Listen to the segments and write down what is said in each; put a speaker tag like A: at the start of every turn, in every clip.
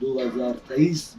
A: 2023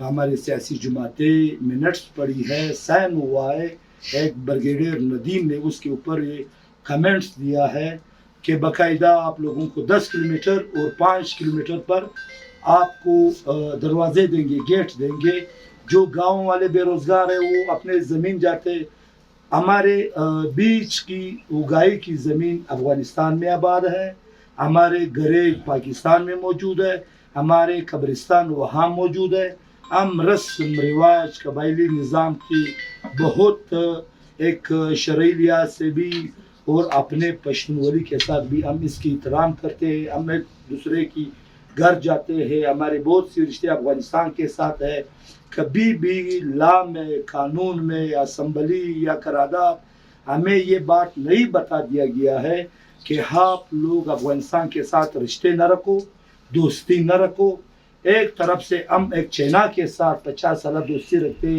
A: ہماری سیاسی جماعتیں منٹس پڑی ہے، سائن ہوا ہے، ایک بریگیڈیئر ندیم نے اس کے اوپر یہ کمنٹس دیا ہے کہ باقاعدہ آپ لوگوں کو 10 کلومیٹر اور 5 کلومیٹر پر آپ کو دروازے دیں گے، گیٹ دیں گے. جو گاؤں والے بے روزگار ہیں وہ اپنے زمین جاتے. ہمارے بیچ کی اگائی کی زمین افغانستان میں آباد ہے، ہمارے گھرے پاکستان میں موجود ہے، ہمارے قبرستان وہاں موجود ہے. ہم رسم رواج قبائلی نظام کی بہت ایک شرعی لحاظ سے بھی اور اپنے پشتونولی کے ساتھ بھی ہم اس کی احترام کرتے ہیں. ہم ایک دوسرے کی گھر جاتے ہیں، ہمارے بہت سی رشتے افغانستان کے ساتھ ہے. کبھی بھی لا میں، قانون میں، اسمبلی یا قرارداد ہمیں یہ بات نہیں بتا دیا گیا ہے کہ آپ لوگ افغانستان کے ساتھ رشتے نہ رکھو، دوستی نہ رکھو. ایک طرف سے ہم ایک چائنا کے ساتھ 50 سالہ دوستی رکھتے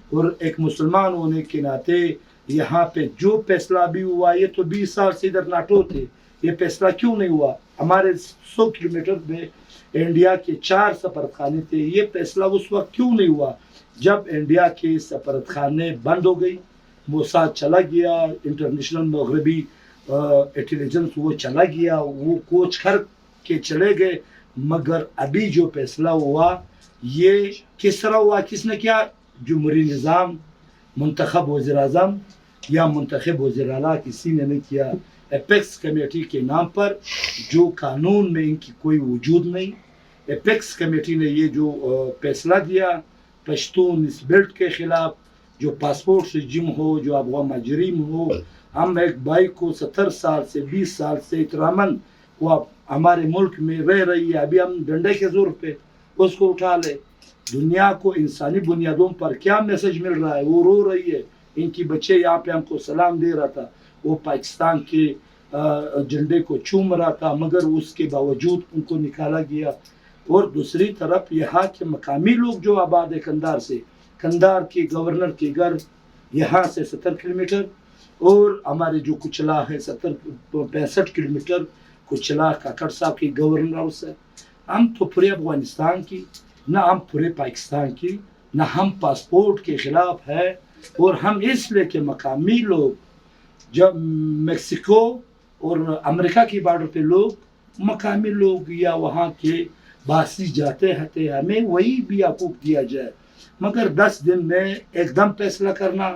A: اور ایک مسلمان ہونے کے ناطے یہاں پہ جو فیصلہ بھی ہوا، یہ تو 20 سال سے ادھر ناٹو تھے، یہ فیصلہ کیوں نہیں ہوا؟ ہمارے 100 کلومیٹر میں انڈیا کے 4 سفارت خانے تھے، یہ فیصلہ اس وقت کیوں نہیں ہوا؟ جب انڈیا کے سفارت خانے بند ہو گئی، موساد چلا گیا، انٹرنیشنل مغربی انٹیلیجنس وہ چلا گیا، وہ کوچ کر کے چلے گئے. مگر ابھی جو فیصلہ ہوا یہ کس طرح ہوا؟ کس نے کیا؟ جمہوری نظام، منتخب وزیر اعظم یا منتخب وزیر اعلیٰ کسی نے نہیں کیا. اپیکس کمیٹی کے نام پر جو قانون میں ان کی کوئی وجود نہیں. اپیکس کمیٹی نے یہ جو فیصلہ دیا پشتون اس بیلٹ کے خلاف، جو پاسپورٹ سسٹم ہو، جو افغان مہاجرین ہو، ہم ایک بھائی کو 70 سال سے 20 سال سے احتراماً وہ ہمارے ملک میں رہ رہی ہے، ابھی ہم ڈنڈے کے زور پہ اس کو اٹھا لے. دنیا کو انسانی بنیادوں پر کیا میسج مل رہا ہے؟ وہ رو رہی ہے. ان کی بچے یہاں پہ ہم کو سلام دے رہا تھا، وہ پاکستان کے جھنڈے کو چوم رہا تھا، مگر اس کے باوجود ان کو نکالا گیا. اور دوسری طرف یہاں کے مقامی لوگ جو آباد ہے کندھار سے، کندھار کے گورنر کے گھر یہاں سے 70 کلومیٹر اور ہمارے جو کچلا ہے 65 کلومیٹر کچلا کاکڑ صاحب کی گورنر ہاؤس ہے. ہم تو پورے افغانستان کی، نہ ہم پورے پاکستان کی، نہ ہم پاسپورٹ کے خلاف ہے. اور ہم اس لیے کہ مقامی لوگ جب میکسیکو اور امریکہ کی بارڈر پہ لوگ مقامی لوگ یا وہاں کے باسی جاتے ہیں، ہمیں وہی بھی حقوق دیا جائے. مگر 10 دن میں ایک دم فیصلہ کرنا.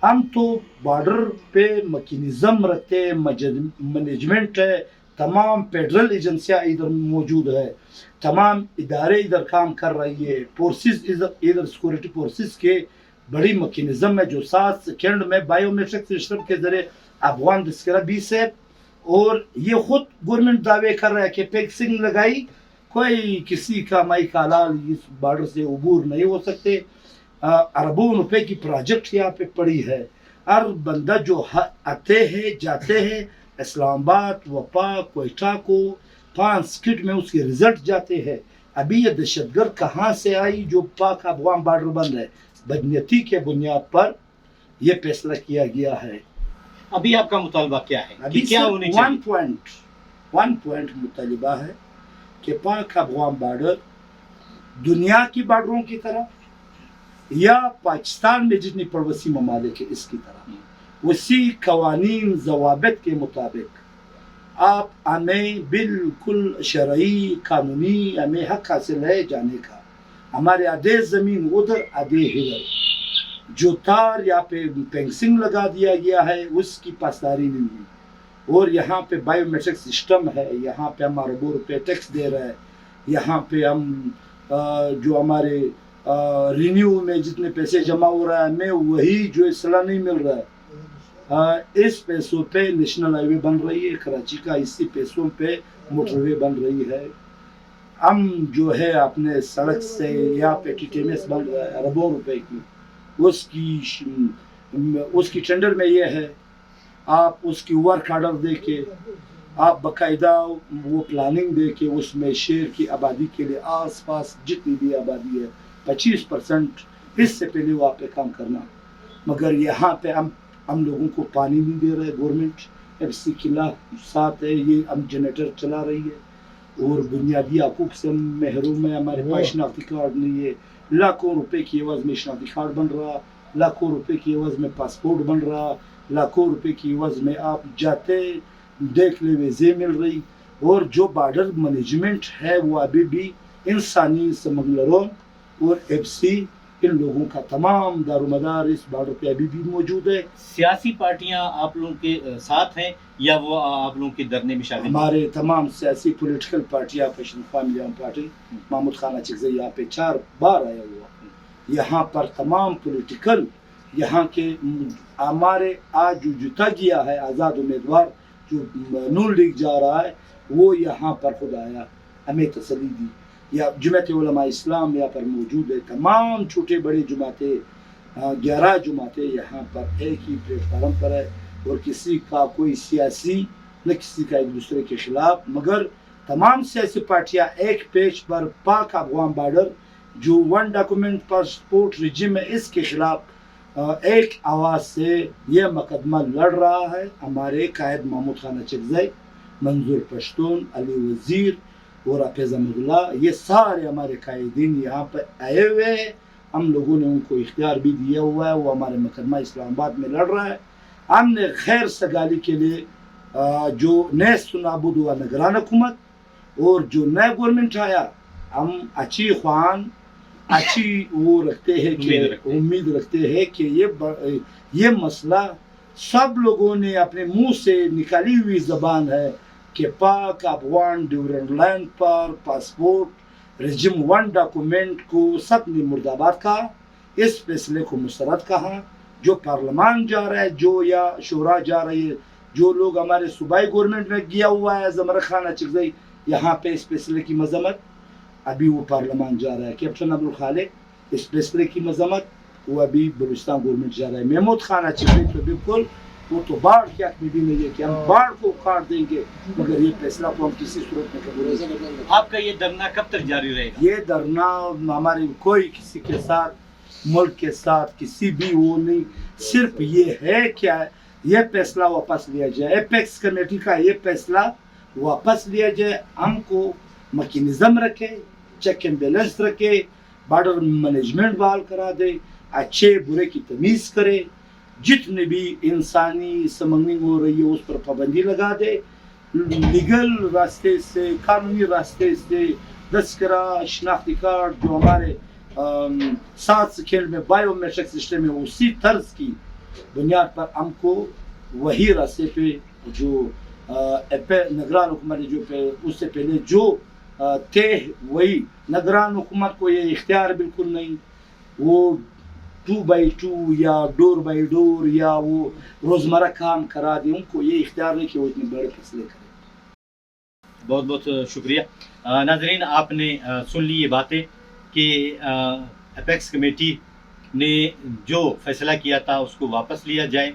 A: ہم تو بارڈر پہ میکینزم رکھتے ہیں، مینجمنٹ ہے، تمام فیڈرل ایجنسیاں ادھر موجود ہے، تمام ادارے ادھر کام کر رہی ہے، فورسز ادھر سیکورٹی فورسز کے بڑی میکینزم ہے جو 7 سیکنڈ میں بائیو میٹرک سسٹم کے ذریعے افغان تذکرہ بھی سے. اور یہ خود گورنمنٹ دعوے کر رہا ہے کہ فیکسنگ لگائی، کوئی کسی کا مائی کالال اس بارڈر سے عبور نہیں ہو سکتے. اربوں روپے کی پروجیکٹ یہاں پہ پڑی ہے. ہر بندہ جو آتے ہیں جاتے ہیں، اسلام آباد، وفا، کوئٹہ کو 5 سکٹ میں اس کے رزلٹ جاتے ہیں. ابھی یہ دہشت گرد کہاں سے آئی جو پاک افغان بارڈر بند ہے؟ بدنیتی کے بنیاد پر یہ فیصلہ کیا گیا ہے.
B: ابھی آپ کا مطالبہ کیا ہے؟
A: ابھی
B: کیا ہونی چاہیے؟
A: 1 پوائنٹ مطالبہ ہے کہ پاک افغان بارڈر دنیا کی بارڈروں کی طرح یا پاکستان میں جتنی پڑوسی ممالک ہے اس کی طرح اسی قوانین ضوابط کے مطابق آپ ہمیں بالکل شرعی قانونی ہمیں حق حاصل ہے جانے کا. ہمارے آدھے زمین ادھر آدھے ادھر، جو تار یہاں پہ فینسنگ لگا دیا گیا ہے اس کی پاسداری نہیں ہے. اور یہاں پہ بائیو میٹرک سسٹم ہے، یہاں پہ ہم اربوں روپے ٹیکس دے رہے ہیں، یہاں پہ ہم جو ہمارے رینیو میں جتنے پیسے جمع ہو رہا ہے ہمیں وہی جو اصلاح نہیں مل رہا ہے. اس پیسوں پہ نیشنل ہائی وے بن رہی ہے کراچی کا، اسی پیسوں پہ موٹر وے بن رہی ہے. ہم جو ہے اپنے سڑک سے یہاں پہ TTMS بن رہا ہے اربوں روپے کی، اس کی ٹینڈر میں یہ ہے آپ اس کی ورک آرڈر دے کے آپ باقاعدہ وہ پلاننگ دے کے اس میں شہر کی آبادی کے لیے آس پاس جتنی بھی آبادی ہے 25% اس سے پہلے وہاں پہ کام کرنا. مگر یہاں پہ ہم لوگوں کو پانی نہیں دے رہے گورنمنٹ. FC قلعہ ساتھ ہے، یہ ہم جنریٹر چلا رہی ہے اور بنیادی حقوق سے محروم ہے. ہمارے پاس شناختی کارڈ نہیں ہے. لاکھوں روپے کی عوض میں شناختی کارڈ بن رہا, لاکھوں روپے کی عوض میں پاسپورٹ بن رہا, لاکھوں روپے کی عوض میں آپ جاتے دیکھ لے ویزے مل رہی. اور جو بارڈر مینجمنٹ ہے وہ ابھی بھی انسانی سمگلروں اور ایف سی ان لوگوں کا تمام دار و مدار اس بارڈر پہ ابھی بھی موجود ہے.
B: سیاسی پارٹیاں آپ لوگوں کے ساتھ ہیں یا وہ آپ لوگوں کے دھرنے میں شامل ہیں؟
A: ہمارے تمام سیاسی پولیٹیکل پارٹیاں پشتونخوا ملیون پارٹی محمود خان اچکزئی یہاں پہ 4 بار آیا ہوا. یہاں پر تمام پولیٹیکل یہاں کے ہمارے آج جو جتا گیا ہے آزاد امیدوار جو نون لیگ جا رہا ہے وہ یہاں پر خود آیا, ہمیں تسلی دی. یا جماعت علماء اسلام یہاں پر موجود ہے. تمام چھوٹے بڑے جماعتیں 11 جماعتیں یہاں پر ایک ہی پلیٹ فارم پر ہے. اور کسی کا کوئی سیاسی نہ کسی کا ایک دوسرے کے خلاف, مگر تمام سیاسی پارٹیاں ایک پیج پر پاک افغان بارڈر جو 1 ڈاکومنٹ پاسپورٹ رجیم ہے اس کے خلاف ایک آواز سے یہ مقدمہ لڑ رہا ہے. ہمارے قائد محمود خان اچکزئی, منظور پشتون, علی وزیر اور حافظ احمد اللہ, یہ سارے ہمارے قائدین یہاں پر آئے ہوئے ہیں. ہم لوگوں نے ان کو اختیار بھی دیا ہوا ہے, وہ ہمارے مقدمہ اسلام آباد میں لڑ رہا ہے. ہم نے خیر سگالی کے لیے جو نیست و نابود ہوا نگران حکومت اور جو نیا گورنمنٹ آیا, ہم اچھی خواہان اچھی وہ رکھتے ہیں کہ امید رکھتے ہیں کہ یہ مسئلہ سب لوگوں نے اپنے منہ سے نکالی ہوئی زبان ہے کہ پاک افغان ڈیورنڈ لینڈ پر پاسپورٹ رجم 1 ڈاکومنٹ کو سب نے مرد آباد کہا, اس فیصلے کو مسترد کہا. جو پارلیمان جا رہا ہے, جو یا شورا جا رہی ہے, جو لوگ ہمارے صوبائی گورنمنٹ میں گیا ہوا ہے زمرک خان اچکزئی یہاں پہ اس فیصلے کی مذمت, ابھی وہ پارلیمان جا رہا ہے. کیپٹن عبدالخالق اس فیصلے کی مذمت وہ ابھی بلوچستان گورنمنٹ جا رہا ہے. محمود خان اچکزئی تو بالکل وہ تو باڑھ کے حق میں بھی نہیں ہے کہ ہم باڑھ کو کاٹ دیں گے, مگر یہ فیصلہ کو ہم کسی صورت میں قبول نہیں کریں گے.
B: آپ کا یہ دھرنا کب تک جاری رہے گا؟
A: یہ دھرنا ہماری کوئی کسی کے ساتھ ملک کے ساتھ کسی بھی وہ نہیں, صرف یہ ہے کہ یہ فیصلہ واپس لیا جائے, ایپیکس کمیٹی کا یہ فیصلہ واپس لیا جائے. ہم کو میکینزم رکھے, چیک اینڈ بیلنس رکھے, بارڈر مینجمنٹ بحال کرا دے, اچھے برے کی تمیز کرے, جتنے بھی انسانی سمگلنگ ہو رہی ہے اس پر پابندی لگا دے, لیگل راستے سے قانونی راستے سے تذکرہ شناختی کارڈ جو ہمارے 7 سیکنڈ میں بایو میٹرک سسٹم ہے اسی طرز کی بنیاد پر ہم کو وہی راستے پہ جو نگران حکومت جو اس سے پہلے جو طے وہی نگران حکومت کو یہ اختیار بالکل نہیں, وہ 2x2 یا ڈور بائی ڈور یا وہ روزمرہ کام کرا دے, ان کو یہ اختیار نہیں کہ وہ اتنے بڑے فیصلے کریں.
B: بہت بہت شکریہ. ناظرین, آپ نے سن لی یہ باتیں کہ اپیکس کمیٹی نے جو فیصلہ کیا تھا اس کو واپس لیا جائے,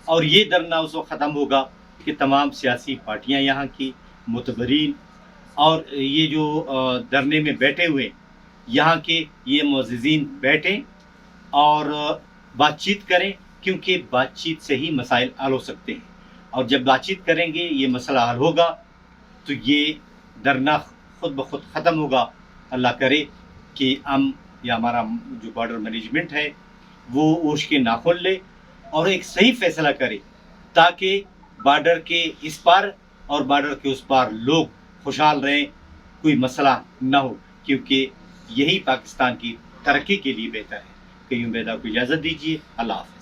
B: اور یہ دھرنا اس وقت ختم ہوگا کہ تمام سیاسی پارٹیاں یہاں کی معتبرین اور یہ جو دھرنے میں بیٹھے ہوئے یہاں کے یہ معززین بیٹھیں اور بات چیت کریں, کیونکہ بات چیت سے ہی مسائل حل ہو سکتے ہیں. اور جب بات چیت کریں گے یہ مسئلہ حل ہوگا تو یہ دھرنا خود بخود ختم ہوگا. اللہ کرے کہ ہم یا ہمارا جو بارڈر مینجمنٹ ہے وہ اوش کے ناخن لے اور ایک صحیح فیصلہ کرے, تاکہ بارڈر کے اس پار اور بارڈر کے اس پار لوگ خوشحال رہیں, کوئی مسئلہ نہ ہو, کیونکہ یہی پاکستان کی ترقی کے لیے بہتر ہے. قیوم بیدار کو اجازت دیجیے. اللہ حافظ.